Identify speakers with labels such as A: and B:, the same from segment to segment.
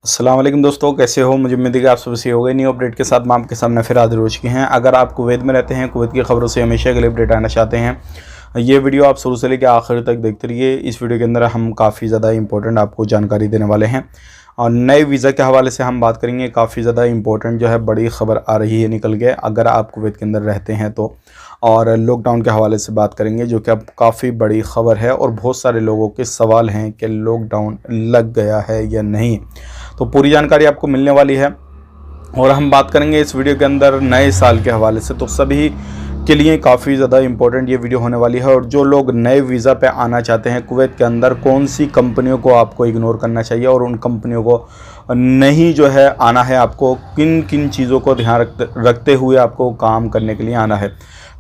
A: अस्सलाम वालेकुम दोस्तों, कैसे हो। मुझे उम्मीद है कि आप सब सही हो गए। न्यू अपडेट के साथ मैं आपके सामने फिर हाजिर हो चुके हैं। अगर आप कुवैत में रहते हैं, कुवैत की खबरों से हमेशा के लिए अपडेट आना चाहते हैं, ये वीडियो आप शुरू से लेकर आखिर तक देखते रहिए। इस वीडियो के अंदर हम काफ़ी ज़्यादा इंपॉर्टेंट आपको जानकारी देने वाले हैं और नए वीज़ा के हवाले से हम बात करेंगे। काफ़ी ज़्यादा इंपॉर्टेंट जो है बड़ी ख़बर आ रही है निकल के, अगर आप कुवैत के अंदर रहते हैं तो। और लॉकडाउन के हवाले से बात करेंगे, जो कि अब काफ़ी बड़ी ख़बर है और बहुत सारे लोगों के सवाल हैं कि लॉकडाउन लग गया है या नहीं। तो पूरी जानकारी आपको मिलने वाली है और हम बात करेंगे इस वीडियो के अंदर नए साल के हवाले से। तो सभी के लिए काफ़ी ज़्यादा इंपॉर्टेंट ये वीडियो होने वाली है। और जो लोग नए वीज़ा पे आना चाहते हैं कुवैत के अंदर, कौन सी कंपनियों को आपको इग्नोर करना चाहिए और उन कंपनियों को नहीं जो है आना है, आपको किन किन चीज़ों को ध्यान रखते हुए आपको काम करने के लिए आना है।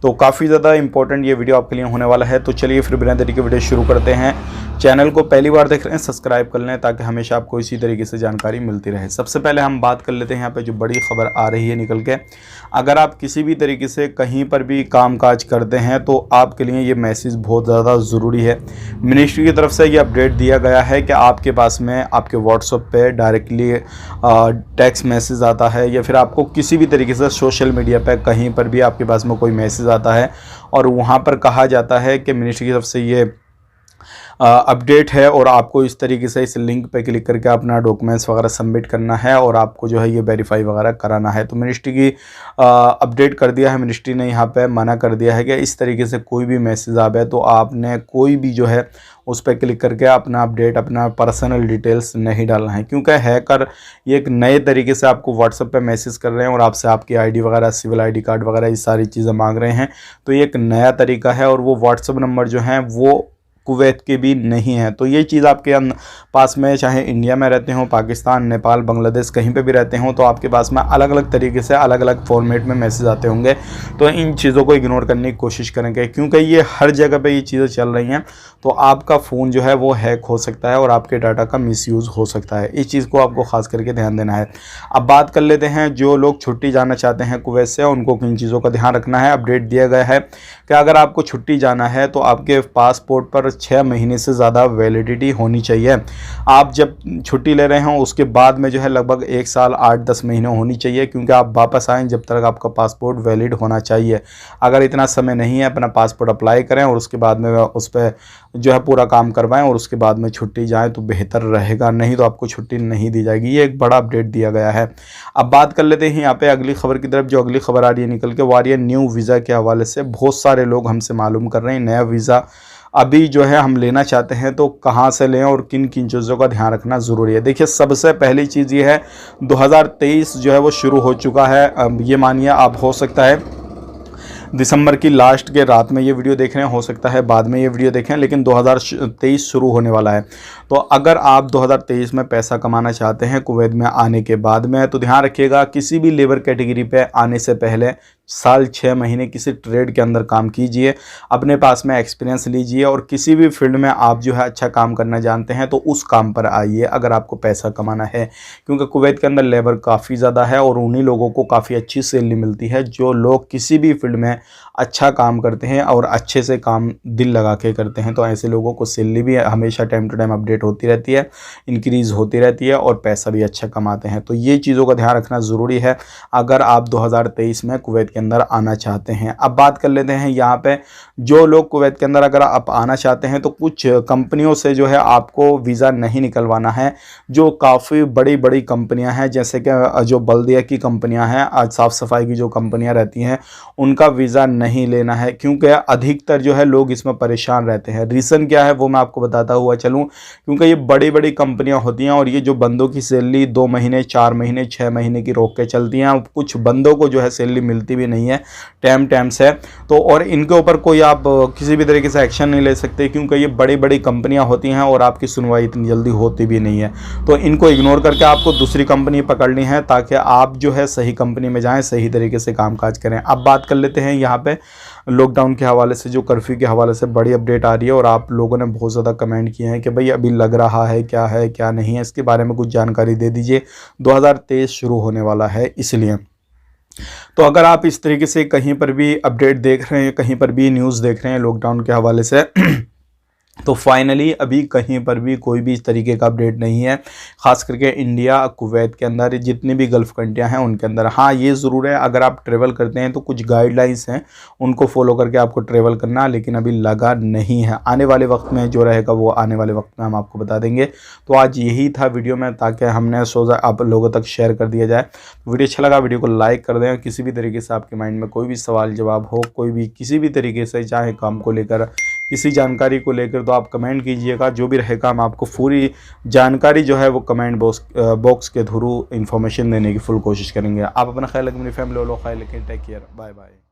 A: तो काफ़ी ज़्यादा इंपॉर्टेंट ये वीडियो आपके लिए होने वाला है। तो चलिए फिर बिना देरी के वीडियो शुरू करते हैं। चैनल को पहली बार देख रहे हैं, सब्सक्राइब कर लें ताकि हमेशा आपको इसी तरीके से जानकारी मिलती रहे। सबसे पहले हम बात कर लेते हैं यहाँ पे जो बड़ी खबर आ रही है निकल के। अगर आप किसी भी तरीके से कहीं पर भी कामकाज करते हैं तो आपके लिए ये मैसेज बहुत ज़्यादा ज़रूरी है। मिनिस्ट्री की तरफ से ये अपडेट दिया गया है कि आपके पास में आपके व्हाट्सएप पे डायरेक्टली टेक्स्ट मैसेज आता है या फिर आपको किसी भी तरीके से सोशल मीडिया पे कहीं पर भी आपके पास में कोई मैसेज आता है और वहाँ पर कहा जाता है कि मिनिस्ट्री की तरफ से ये अपडेट है और आपको इस तरीके से इस लिंक पे क्लिक करके अपना डॉक्यूमेंट्स वगैरह सबमिट करना है और आपको जो है ये वेरीफाई वगैरह कराना है। तो मिनिस्ट्री की अपडेट कर दिया है। मिनिस्ट्री ने यहाँ पे मना कर दिया है कि इस तरीके से कोई भी मैसेज आवे तो आपने कोई भी जो है उस पर क्लिक करके अपना अपडेट, अपना पर्सनल डिटेल्स नहीं डालना है, क्योंकि हैकर ये एक नए तरीके से आपको व्हाट्सएप पे मैसेज कर रहे हैं और आपसे आपकी आईडी वगैरह, सिविल आईडी कार्ड वगैरह ये सारी चीज़ें मांग रहे हैं। तो ये एक नया तरीका है और वो व्हाट्सएप नंबर जो हैं वो कुवैत के भी नहीं है। तो ये चीज़ आपके पास में, चाहे इंडिया में रहते हो, पाकिस्तान, नेपाल, बांग्लादेश, कहीं पे भी रहते हो, तो आपके पास में अलग अलग तरीके से अलग अलग फॉर्मेट में मैसेज आते होंगे। तो इन चीज़ों को इग्नोर करने की कोशिश करेंगे, क्योंकि ये हर जगह पे ये चीज़ें चल रही हैं। तो आपका फ़ोन जो है वो हैक हो सकता है और आपके डाटा का मिसयूज़ हो सकता है। इस चीज़ को आपको ख़ास करके ध्यान देना है। अब बात कर लेते हैं जो लोग छुट्टी जाना चाहते हैं कुवैत से, उनको किन चीज़ों का ध्यान रखना है। अपडेट दिया गया है कि अगर आपको छुट्टी जाना है तो आपके पासपोर्ट पर 6 महीने से ज़्यादा वैलिडिटी होनी चाहिए। आप जब छुट्टी ले रहे हों उसके बाद में जो है लगभग 1 साल 8-10 महीने होनी चाहिए, क्योंकि आप वापस आएँ जब तक आपका पासपोर्ट वैलिड होना चाहिए। अगर इतना समय नहीं है, अपना पासपोर्ट अप्लाई करें और उसके बाद में उस पर जो है पूरा काम करवाएं और उसके बाद में छुट्टी जाएँ तो बेहतर रहेगा, नहीं तो आपको छुट्टी नहीं दी जाएगी। ये एक बड़ा अपडेट दिया गया है। अब बात कर लेते हैं यहाँ पे अगली खबर की तरफ। जो अगली खबर आ रही है निकल के, वो आ रही है न्यू वीज़ा के हवाले से। बहुत सारे लोग हमसे मालूम कर रहे हैं नया वीज़ा अभी जो है हम लेना चाहते हैं तो कहाँ से लें और किन किन चीज़ों का ध्यान रखना ज़रूरी है। देखिए, सबसे पहली चीज़ ये है 2023 जो है वो शुरू हो चुका है। अब ये मानिए आप हो सकता है दिसंबर की लास्ट के रात में ये वीडियो देख रहे हैं, हो सकता है बाद में ये वीडियो देखें, लेकिन 2023 शुरू होने वाला है। तो अगर आप 2023 में पैसा कमाना चाहते हैं कुवैत में आने के बाद में, तो ध्यान रखिएगा किसी भी लेबर कैटेगरी पे आने से पहले साल 6 महीने किसी ट्रेड के अंदर काम कीजिए, अपने पास में एक्सपीरियंस लीजिए और किसी भी फील्ड में आप जो है अच्छा काम करना जानते हैं तो उस काम पर आइए अगर आपको पैसा कमाना है। क्योंकि कुवैत के अंदर लेबर काफ़ी ज़्यादा है और उन्हीं लोगों को काफ़ी अच्छी सैलरी मिलती है जो लोग किसी भी फील्ड में अच्छा काम करते हैं और अच्छे से काम दिल लगा के करते हैं। तो ऐसे लोगों को सैलरी भी हमेशा टाइम टू टाइम अपडेट होती रहती है, इंक्रीज़ होती रहती है और पैसा भी अच्छा कमाते हैं। तो ये चीज़ों का ध्यान रखना ज़रूरी है अगर आप 2023 में कुवैत के अंदर आना चाहते हैं। अब बात कर लेते हैं यहाँ पे जो लोग कुवैत के अंदर अगर आप आना चाहते हैं तो कुछ कंपनियों से जो है आपको वीज़ा नहीं निकलवाना है। जो काफ़ी बड़ी बड़ी कंपनियां हैं, जैसे कि जो बल्दिया की कंपनियां हैं, आज साफ़ सफाई की जो कंपनियां रहती हैं, उनका वीज़ा नहीं लेना है, क्योंकि अधिकतर जो है लोग इसमें परेशान रहते हैं। रीज़न क्या है वो मैं आपको बताता हुआ चलूँ, क्योंकि ये बड़ी बड़ी कंपनियां होती हैं और ये जो बंदों की सैलरी 2 महीने, 4 महीने, 6 महीने की रोक के चलती हैं। कुछ बंदों को जो है सैलरी मिलती भी नहीं है टाइम से। तो और इनके ऊपर कोई आप किसी भी तरीके से एक्शन नहीं ले सकते, क्योंकि ये बड़ी बड़ी कंपनियां होती हैं और आपकी सुनवाई इतनी जल्दी होती भी नहीं है। तो इनको इग्नोर करके आपको दूसरी कंपनी पकड़नी है ताकि आप जो है सही कंपनी में जाएं, सही तरीके से कामकाज करें। अब बात कर लेते हैं यहाँ पे लॉकडाउन के हवाले से, जो कर्फ्यू के हवाले से बड़ी अपडेट आ रही है और आप लोगों ने बहुत ज़्यादा कमेंट किए हैं कि भाई अभी लग रहा है क्या नहीं है, इसके बारे में कुछ जानकारी दे दीजिए। 2023 शुरू होने वाला है इसलिए। तो अगर आप इस तरीके से कहीं पर भी अपडेट देख रहे हैं, कहीं पर भी न्यूज़ देख रहे हैं लॉकडाउन के हवाले से तो फाइनली अभी कहीं पर भी कोई भी इस तरीके का अपडेट नहीं है, ख़ास करके इंडिया कुवैत के अंदर जितनी भी गल्फ़ कंट्रियाँ हैं उनके अंदर। हाँ, ये ज़रूर है, अगर आप ट्रैवल करते हैं तो कुछ गाइडलाइंस हैं, उनको फॉलो करके आपको ट्रैवल करना, लेकिन अभी लगा नहीं है। आने वाले वक्त में जो रहेगा वो आने वाले वक्त में हम आपको बता देंगे। तो आज यही था वीडियो में, ताकि हमने सोचा आप लोगों तक शेयर कर दिया जाए। वीडियो अच्छा लगा, वीडियो को लाइक कर दें। किसी भी तरीके से आपके माइंड में कोई भी सवाल जवाब हो, कोई भी किसी भी तरीके से, चाहे काम को लेकर, किसी जानकारी को लेकर, तो आप कमेंट कीजिएगा। जो भी रहेगा हम आपको पूरी जानकारी जो है वो कमेंट बॉक्स के थ्रू इन्फॉर्मेशन देने की फुल कोशिश करेंगे। आप अपना ख्याल रखें, मेरी फैमिली वालों का ख्याल रखें। Take care, bye bye.